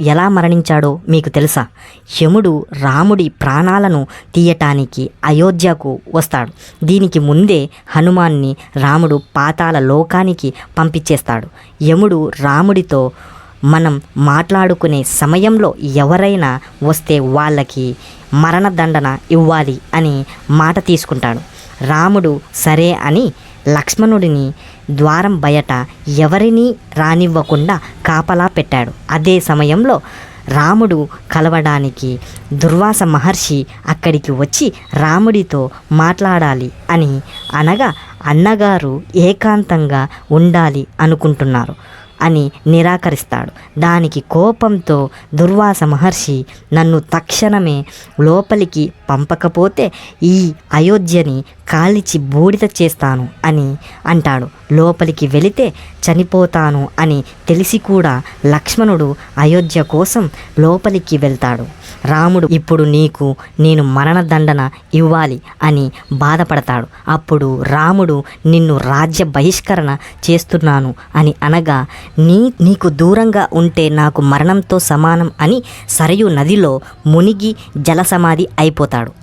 ఎలా మరణించాడో మీకు తెలుసా? యముడు రాముడి ప్రాణాలను తీయటానికి అయోధ్యకు వస్తాడు. దీనికి ముందే హనుమాన్ని రాముడు పాతాళ లోకానికి పంపించేస్తాడు. యముడు రాముడితో మనం మాట్లాడుకునే సమయంలో ఎవరైనా వస్తే వాళ్ళకి మరణదండన ఇవ్వాలి అని మాట తీసుకుంటాడు. రాముడు సరే అని లక్ష్మణుడిని ద్వారం బయట ఎవరినీ రానివ్వకుండా కాపలా పెట్టాడు. అదే సమయంలో రాముడు కలవడానికి దుర్వాస మహర్షి అక్కడికి వచ్చి రాముడితో మాట్లాడాలి అని అనగా అన్నగారు ఏకాంతంగా ఉండాలి అనుకుంటున్నారు అని నిరాకరిస్తాడు. దానికి కోపంతో దుర్వాస మహర్షి నన్ను తక్షణమే లోపలికి పంపకపోతే ఈ అయోధ్యని కాల్చి బూడిద చేస్తాను అని అంటాడు. లోపలికి వెళితే చనిపోతాను అని తెలిసి కూడా లక్ష్మణుడు అయోధ్య కోసం లోపలికి వెళ్తాడు. రాముడు ఇప్పుడు నీకు నేను మరణదండన ఇవ్వాలి అని బాధపడతాడు. అప్పుడు రాముడు నిన్ను రాజ్య బహిష్కరణ చేస్తున్నాను అని అనగా నీకు దూరంగా ఉంటే నాకు మరణంతో సమానం అని సరయు నదిలో మునిగి జలసమాధి అయిపోతాడు.